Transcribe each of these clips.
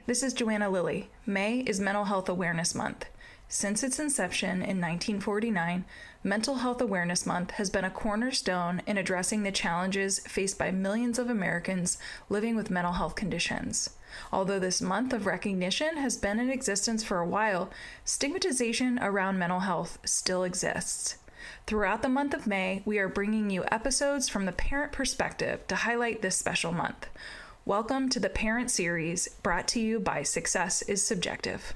This is Joanna Lilly. May is Mental Health Awareness Month. Since its inception in 1949, Mental Health Awareness Month has been a cornerstone in addressing the challenges faced by millions of Americans living with mental health conditions. Although this month of recognition has been in existence for a while, stigmatization around mental health still exists. Throughout the month of May, we are bringing you episodes from the parent perspective to highlight this special month. Welcome to the Parent Series, brought to you by Success is Subjective.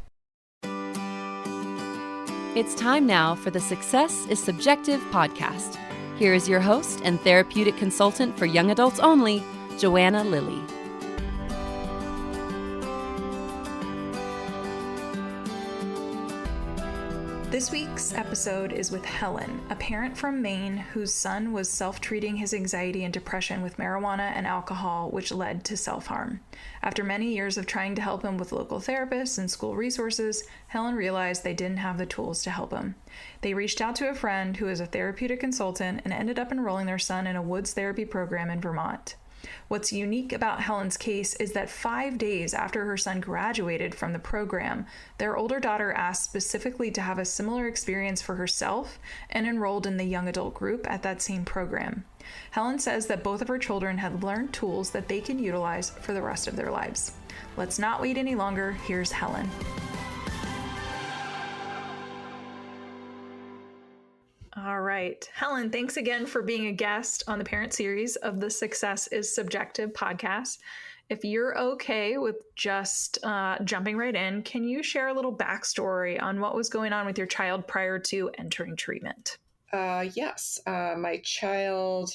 It's time now for the Success is Subjective podcast. Here is your host and therapeutic consultant for young adults only, Joanna Lilly. This week's episode is with Helen, a parent from Maine whose son was self-treating his anxiety and depression with marijuana and alcohol, which led to self-harm. After many years of trying to help him with local therapists and school resources, Helen realized they didn't have the tools to help him. They reached out to a friend who is a therapeutic consultant and ended up enrolling their son in a woods therapy program in Vermont. What's unique about Helen's case is that 5 days after her son graduated from the program, their older daughter asked specifically to have a similar experience for herself and enrolled in the young adult group at that same program. Helen says that both of her children had learned tools that they can utilize for the rest of their lives. Let's not wait any longer. Here's Helen. All right. Helen, thanks again for being a guest on the parent series of the Success is Subjective podcast. If you're okay with just jumping right in, can you share a little backstory on what was going on with your child prior to entering treatment? Yes. My child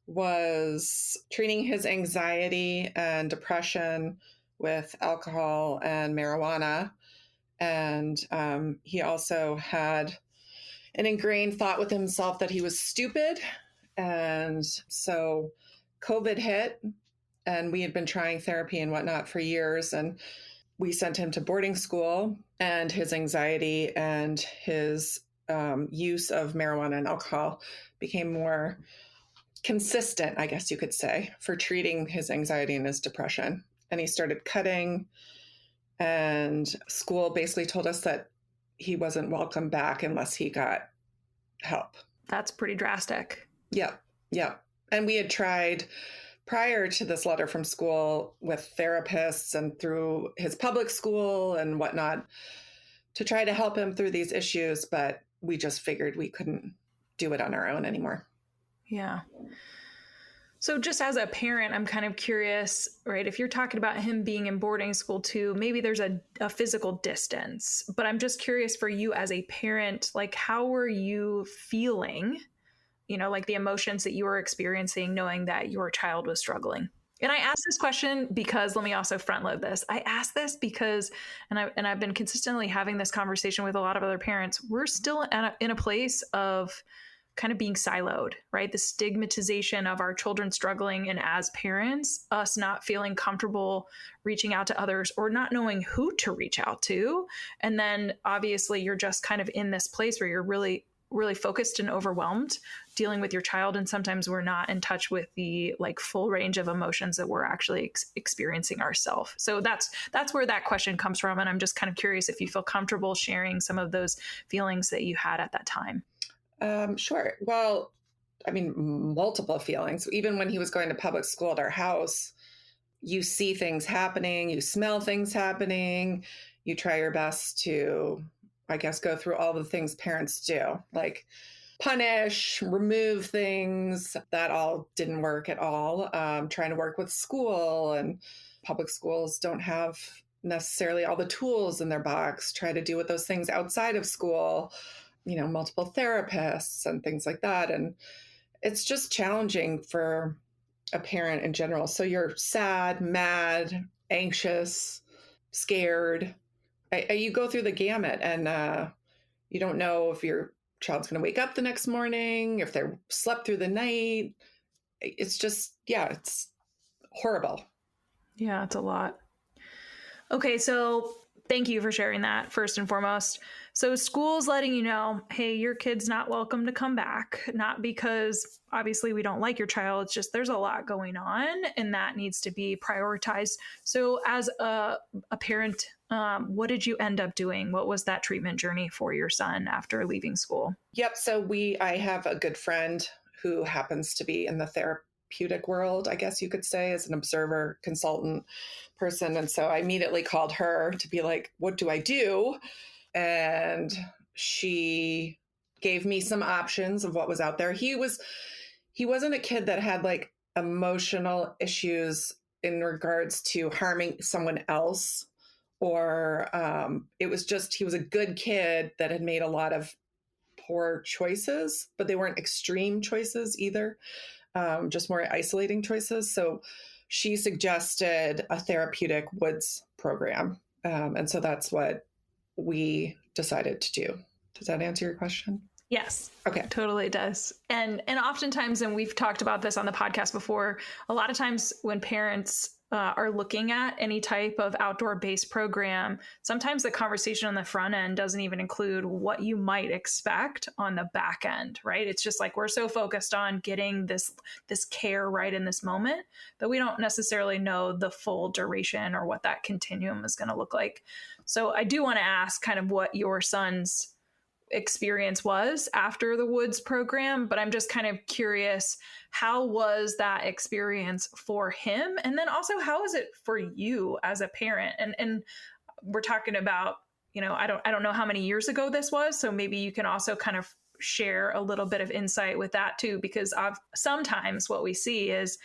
was treating his anxiety and depression with alcohol and marijuana. And he also had an ingrained thought with himself that he was stupid. And so COVID hit, and we had been trying therapy and whatnot for years. And we sent him to boarding school, and his anxiety and his use of marijuana and alcohol became more consistent, I guess you could say, for treating his anxiety and his depression. And he started cutting, and school basically told us that he wasn't welcome back unless he got help. That's pretty drastic. Yeah. And we had tried prior to this letter from school with therapists and through his public school and whatnot to try to help him through these issues, but we just figured we couldn't do it on our own anymore. Yeah. So just as a parent, I'm kind of curious, right? If you're talking about him being in boarding school too, maybe there's a physical distance, but I'm just curious for you as a parent, like how were you feeling, like the emotions that you were experiencing knowing that your child was struggling? And I asked this question because, let me also front load this. I asked this because, and I've been consistently having this conversation with a lot of other parents, we're still in a place of kind of being siloed, right? The stigmatization of our children struggling, and as parents, us not feeling comfortable reaching out to others or not knowing who to reach out to. And then obviously you're just kind of in this place where you're really, really focused and overwhelmed dealing with your child. And sometimes we're not in touch with the full range of emotions that we're actually experiencing ourselves. So that's where that question comes from. And I'm just kind of curious if you feel comfortable sharing some of those feelings that you had at that time. Sure. Well, I mean, multiple feelings. Even when he was going to public school at our house, you see things happening, you smell things happening, you try your best to, I guess, go through all the things parents do, like punish, remove things. That all didn't work at all. Trying to work with school, and public schools don't have necessarily all the tools in their box. Try to deal with those things outside of school. Multiple therapists and things like that. And it's just challenging for a parent in general. So you're sad, mad, anxious, scared. You go through the gamut, and you don't know if your child's going to wake up the next morning, if they slept through the night. It's just, it's horrible. Yeah, it's a lot. Okay, so Thank you for sharing that first and foremost. So school's letting you know, hey, your kid's not welcome to come back, not because obviously we don't like your child. It's just there's a lot going on and that needs to be prioritized. So as a parent, what did you end up doing? What was that treatment journey for your son after leaving school? Yep. So I have a good friend who happens to be in the therapeutic world, I guess you could say, as an observer consultant person. And so I immediately called her to be like, what do I do? And she gave me some options of what was out there. He wasn't a kid that had like emotional issues in regards to harming someone else, or it was just he was a good kid that had made a lot of poor choices, but they weren't extreme choices either, just more isolating choices. So she suggested a therapeutic woods program. And so that's what we decided to do. Does that answer your question? Yes. Okay. Totally does. And oftentimes, and we've talked about this on the podcast before, a lot of times when parents are looking at any type of outdoor-based program, sometimes the conversation on the front end doesn't even include what you might expect on the back end, right? It's just like we're so focused on getting this care right in this moment that we don't necessarily know the full duration or what that continuum is going to look like. So I do want to ask kind of what your son's experience was after the Woods program, but I'm just kind of curious, how was that experience for him? And then also, how is it for you as a parent? And we're talking about, I don't know how many years ago this was, so maybe you can also kind of share a little bit of insight with that too, because sometimes what we see is,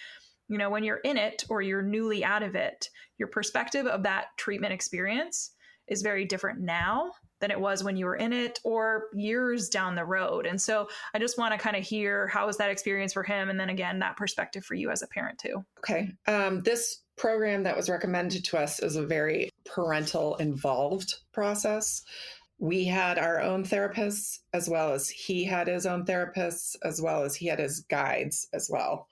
when you're in it or you're newly out of it, your perspective of that treatment experience is very different now than it was when you were in it or years down the road. And so I just want to kind of hear, how was that experience for him? And then again, that perspective for you as a parent too. Okay. This program that was recommended to us is a very parental involved process. We had our own therapists, as well as he had his own therapists, as well as he had his guides as well.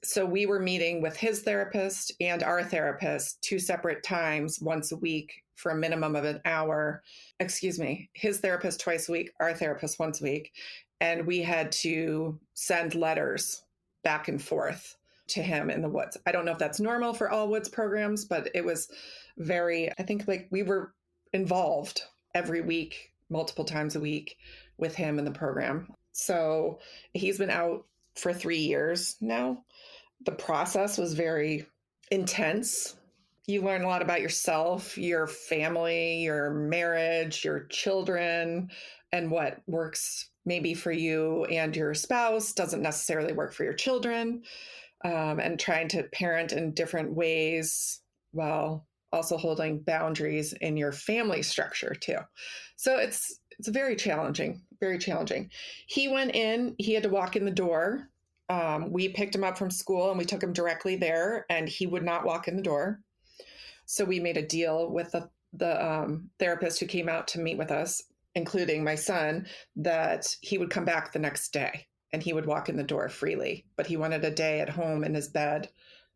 So we were meeting with his therapist and our therapist 2 separate times once a week for a minimum of an hour. His therapist twice a week, our therapist once a week. And we had to send letters back and forth to him in the woods. I don't know if that's normal for all woods programs, but it was I think like we were involved every week, multiple times a week with him in the program. So he's been out for 3 years now. The process was very intense. You learn a lot about yourself, your family, your marriage, your children, and what works maybe for you and your spouse doesn't necessarily work for your children, and trying to parent in different ways while also holding boundaries in your family structure too. So it's very challenging, very challenging. He went in, he had to walk in the door. We picked him up from school and we took him directly there, and he would not walk in the door. So we made a deal with the therapist who came out to meet with us, including my son, that he would come back the next day and he would walk in the door freely. But he wanted a day at home in his bed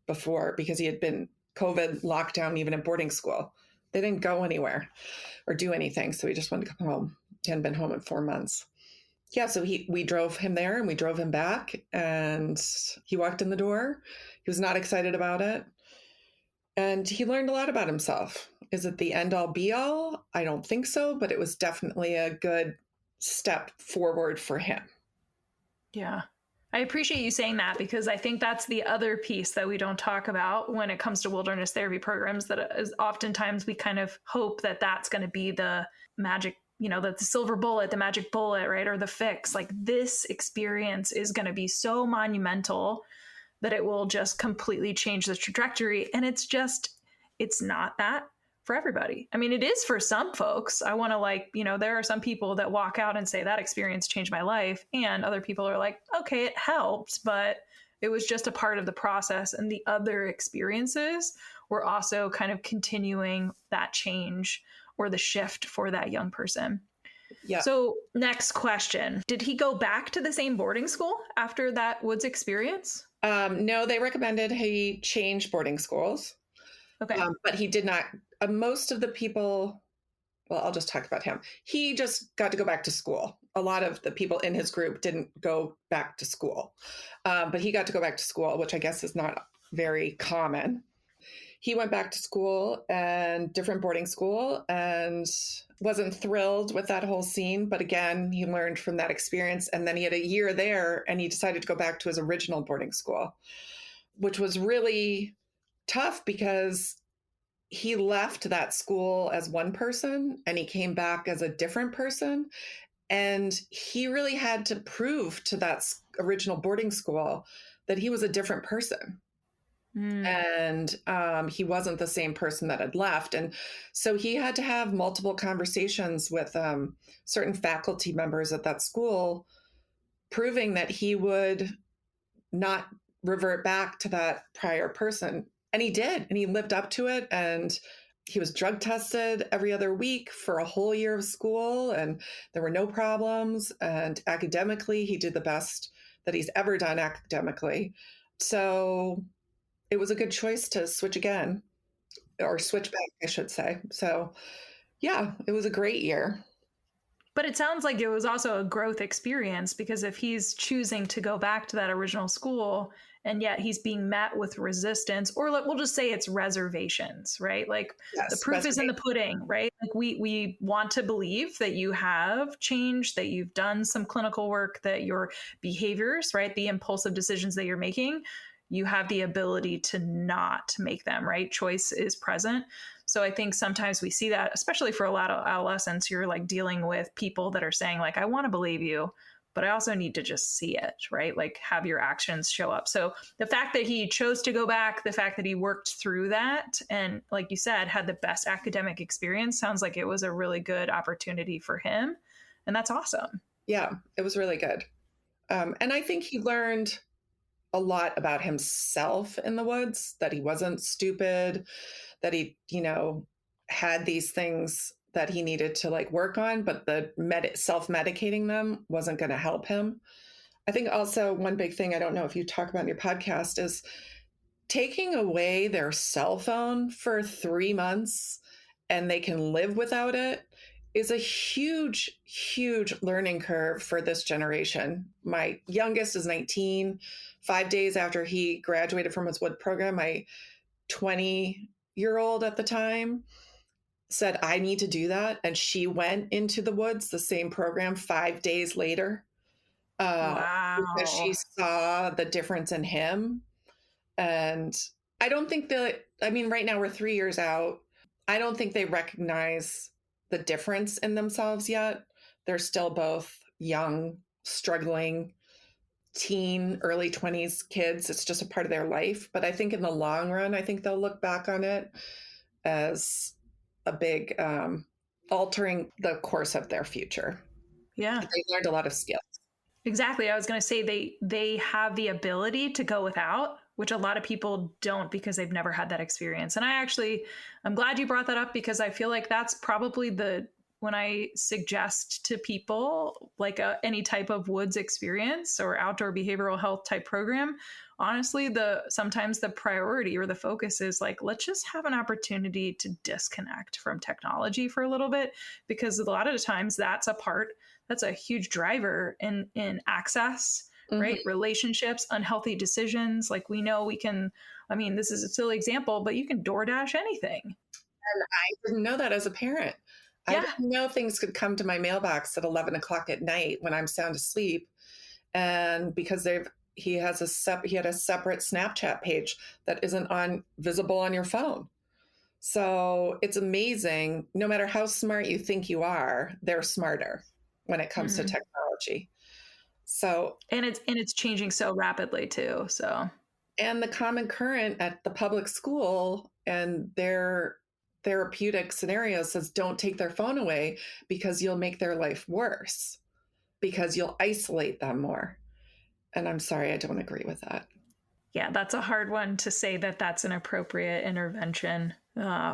before, because he had been COVID lockdown even in boarding school. They didn't go anywhere or do anything. So he just wanted to come home. He hadn't been home in 4 months. Yeah, so we drove him there and we drove him back, and he walked in the door. He was not excited about it. And he learned a lot about himself. Is it the end all be all? I don't think so, but it was definitely a good step forward for him. Yeah. I appreciate you saying that, because I think that's the other piece that we don't talk about when it comes to wilderness therapy programs, that is oftentimes we kind of hope that that's going to be the magic, the silver bullet, the magic bullet, right? Or the fix. Like, this experience is going to be so monumental that it will just completely change the trajectory. And it's not that for everybody. I mean, it is for some folks. I want to there are some people that walk out and say that experience changed my life. And other people are like, okay, it helped, but it was just a part of the process. And the other experiences were also kind of continuing that change or the shift for that young person. Yeah. So next question, did he go back to the same boarding school after that Woods experience? No, they recommended he change boarding schools. Okay. But he did not. Most of the people well, I'll just talk about him. He just got to go back to school. A lot of the people in his group didn't go back to school, but he got to go back to school, which I guess is not very common. He went back to school and different boarding school and wasn't thrilled with that whole scene. But again, he learned from that experience. And then he had a year there and he decided to go back to his original boarding school, which was really tough because he left that school as one person and he came back as a different person. And he really had to prove to that original boarding school that he was a different person. And he wasn't the same person that had left. And so he had to have multiple conversations with certain faculty members at that school, proving that he would not revert back to that prior person. And he did, and he lived up to it. And he was drug tested every other week for a whole year of school, and there were no problems. And academically, he did the best that he's ever done academically. So it was a good choice to switch again, or switch back, I should say. So yeah, it was a great year. But it sounds like it was also a growth experience, because if he's choosing to go back to that original school and yet he's being met with resistance, or we'll just say it's reservations, right? Like Yes, the proof is in the pudding, right? Like we want to believe that you have changed, that you've done some clinical work, that your behaviors, right, the impulsive decisions that you're making, you have the ability to not make them, right? Choice is present. So I think sometimes we see that, especially for a lot of adolescents, you're like dealing with people that are saying like, I want to believe you, but I also need to just see it, right? Like have your actions show up. So the fact that he chose to go back, the fact that he worked through that, and like you said, had the best academic experience, sounds like it was a really good opportunity for him. And that's awesome. Yeah, it was really good. And I think he learned a lot about himself in the woods, that he wasn't stupid, that he, had these things that he needed to like work on, but the self-medicating them wasn't going to help him. I think also one big thing, I don't know if you talk about in your podcast, is taking away their cell phone for 3 months and they can live without it is a huge, huge learning curve for this generation. My youngest is 19. 5 days after he graduated from his wood program, my 20-year-old at the time said, I need to do that. And she went into the woods, the same program, 5 days later, Wow. because she saw the difference in him. And I don't think right now we're 3 years out. I don't think they recognize the difference in themselves yet. They're still both young, struggling, teen, early 20s kids. It's just a part of their life. But I think in the long run, I think they'll look back on it as a big altering the course of their future. Yeah. They learned a lot of skills. Exactly. I was going to say they have the ability to go without, which a lot of people don't because they've never had that experience. And I'm glad you brought that up, because I feel like that's probably when I suggest to people like any type of woods experience or outdoor behavioral health type program, honestly, sometimes the priority or the focus is like, let's just have an opportunity to disconnect from technology for a little bit, because a lot of the times that's a huge driver in access, right? Relationships, unhealthy decisions. Like we know this is a silly example, but you can DoorDash anything. And I didn't know that as a parent. Yeah. I didn't know things could come to my mailbox at 11 o'clock at night when I'm sound asleep. And because he had a separate Snapchat page that isn't visible on your phone. So it's amazing. No matter how smart you think you are, they're smarter when it comes to technology. So, and it's changing so rapidly too. So, and the common current at the public school and their therapeutic scenario says don't take their phone away, because you'll make their life worse, because you'll isolate them more. And I'm sorry, I don't agree with that. Yeah, that's a hard one to say that that's an appropriate intervention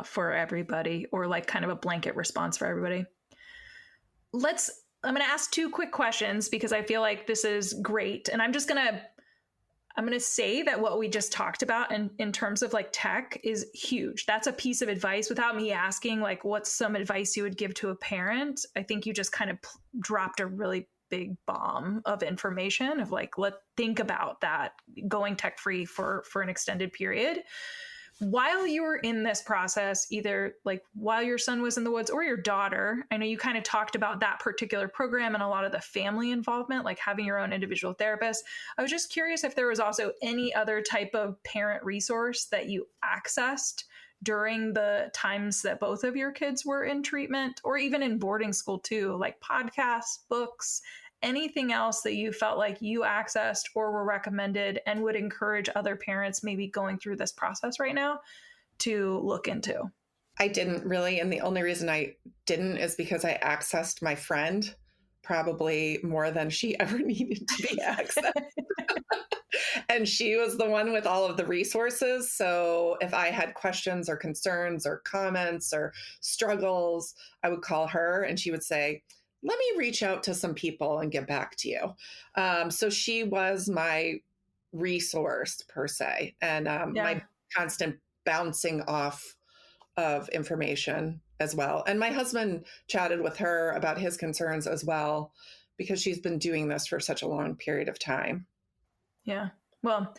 for everybody, or like kind of a blanket response for everybody. I'm going to ask 2 quick questions because I feel like this is great. And I'm just going to I'm going to say that what we just talked about in terms of like tech is huge. That's a piece of advice without me asking, like, what's some advice you would give to a parent? I think you just kind of dropped a really big bomb of information of like, think about that, going tech free for an extended period. While you were in this process, either like while your son was in the woods or your daughter, I know you kind of talked about that particular program and a lot of the family involvement, like having your own individual therapist. I was just curious if there was also any other type of parent resource that you accessed during the times that both of your kids were in treatment, or even in boarding school too, like podcasts, books, anything else that you felt like you accessed or were recommended and would encourage other parents maybe going through this process right now to look into? I didn't really. And the only reason I didn't is because I accessed my friend probably more than she ever needed to be accessed. And she was the one with all of the resources. So if I had questions or concerns or comments or struggles, I would call her and she would say, let me reach out to some people and get back to you. So she was my resource per se, and my constant bouncing off of information as well. And my husband chatted with her about his concerns as well, because she's been doing this for such a long period of time. Yeah. Well,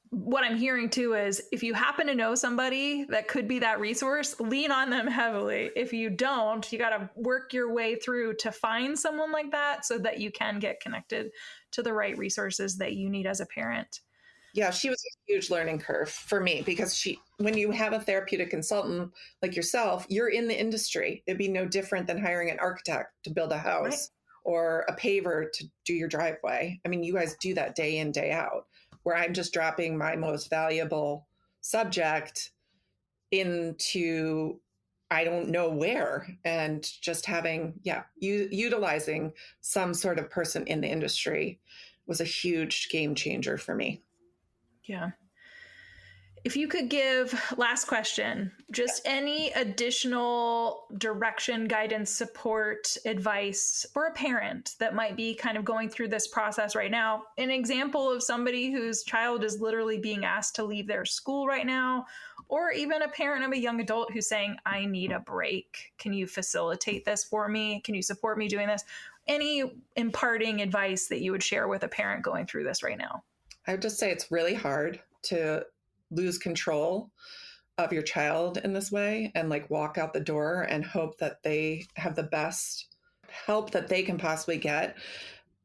what I'm hearing too is if you happen to know somebody that could be that resource, lean on them heavily. If you don't, you got to work your way through to find someone like that so that you can get connected to the right resources that you need as a parent. Yeah, she was a huge learning curve for me because when you have a therapeutic consultant like yourself, you're in the industry. It'd be no different than hiring an architect to build a house, right, or a paver to do your driveway. I mean, you guys do that day in, day out, where I'm just dropping my most valuable subject into I don't know where, and just having, utilizing some sort of person in the industry was a huge game changer for me. Yeah. If you could give, last question, just any additional direction, guidance, support, advice for a parent that might be kind of going through this process right now, an example of somebody whose child is literally being asked to leave their school right now, or even a parent of a young adult who's saying, I need a break. Can you facilitate this for me? Can you support me doing this? Any imparting advice that you would share with a parent going through this right now? I would just say it's really hard to lose control of your child in this way and like walk out the door and hope that they have the best help that they can possibly get.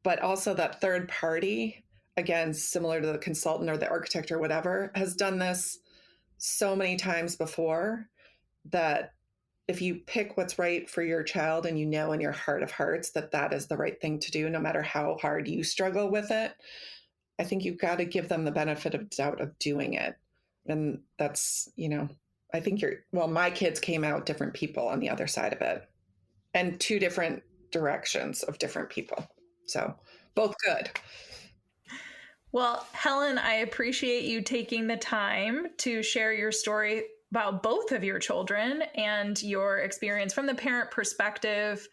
But also that third party, again, similar to the consultant or the architect or whatever, has done this so many times before that if you pick what's right for your child and you know in your heart of hearts that that is the right thing to do, no matter how hard you struggle with it, I think you've got to give them the benefit of doubt of doing it. And that's, I think my kids came out different people on the other side of it, and two different directions of different people. So both good. Well, Helen, I appreciate you taking the time to share your story about both of your children and your experience from the parent perspective.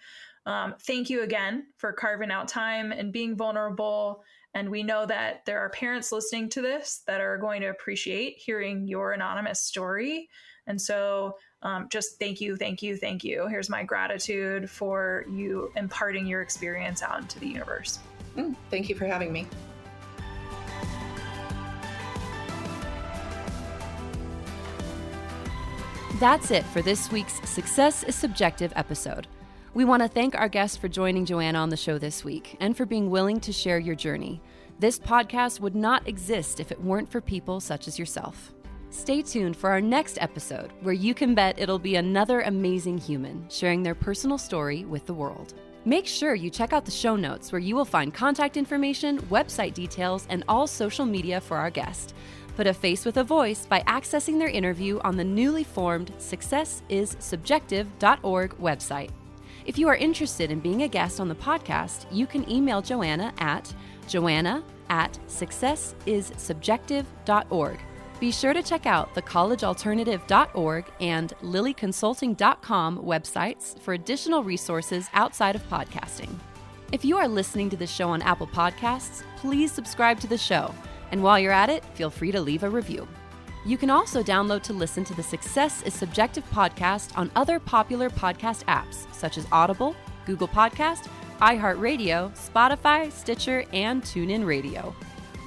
Thank you again for carving out time and being vulnerable. And we know that there are parents listening to this that are going to appreciate hearing your anonymous story. And so just thank you, thank you, thank you. Here's my gratitude for you imparting your experience out into the universe. Thank you for having me. That's it for this week's Success is Subjective episode. We want to thank our guest for joining Joanna on the show this week and for being willing to share your journey. This podcast would not exist if it weren't for people such as yourself. Stay tuned for our next episode, where you can bet it'll be another amazing human sharing their personal story with the world. Make sure you check out the show notes, where you will find contact information, website details, and all social media for our guest. Put a face with a voice by accessing their interview on the newly formed successissubjective.org website. If you are interested in being a guest on the podcast, you can email Joanna at joanna@successissubjective.org. Be sure to check out the collegealternative.org and lilyconsulting.com websites for additional resources outside of podcasting. If you are listening to the show on Apple Podcasts, please subscribe to the show And while you're at it, feel free to leave a review. You can also download to listen to the Success is Subjective podcast on other popular podcast apps such as Audible, Google Podcast, iHeartRadio, Spotify, Stitcher, and TuneIn Radio.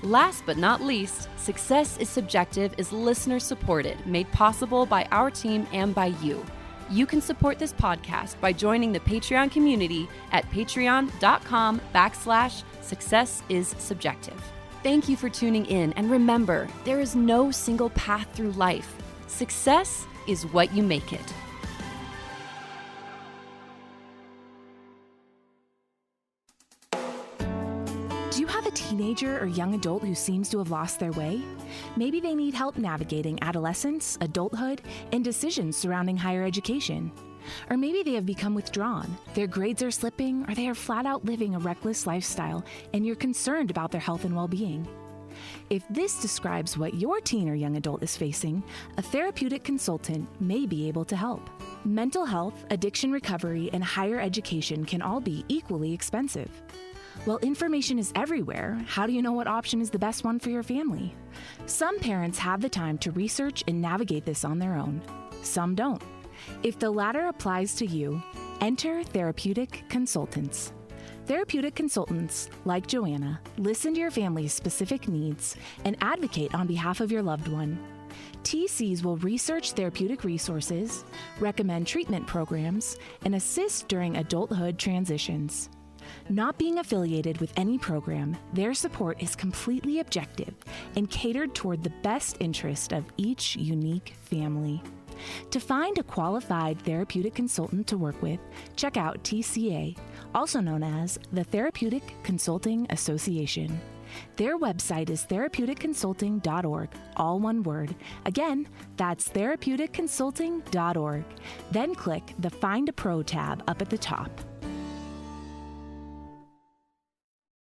Last but not least, Success is Subjective is listener supported, made possible by our team and by you. You can support this podcast by joining the Patreon community at patreon.com/successissubjective. Thank you for tuning in, and remember, there is no single path through life. Success is what you make it. Do you have a teenager or young adult who seems to have lost their way? Maybe they need help navigating adolescence, adulthood, and decisions surrounding higher education. Or maybe they have become withdrawn, their grades are slipping, or they are flat out living a reckless lifestyle, and you're concerned about their health and well-being. If this describes what your teen or young adult is facing, a therapeutic consultant may be able to help. Mental health, addiction recovery, and higher education can all be equally expensive. Well, information is everywhere. How do you know what option is the best one for your family? Some parents have the time to research and navigate this on their own. Some don't. If the latter applies to you, enter therapeutic consultants. Therapeutic consultants, like Joanna, listen to your family's specific needs and advocate on behalf of your loved one. TCs will research therapeutic resources, recommend treatment programs, and assist during adulthood transitions. Not being affiliated with any program, their support is completely objective and catered toward the best interest of each unique family. To find a qualified therapeutic consultant to work with, check out TCA, also known as the Therapeutic Consulting Association. Their website is therapeuticconsulting.org, all one word. Again, that's therapeuticconsulting.org. Then click the Find a Pro tab up at the top.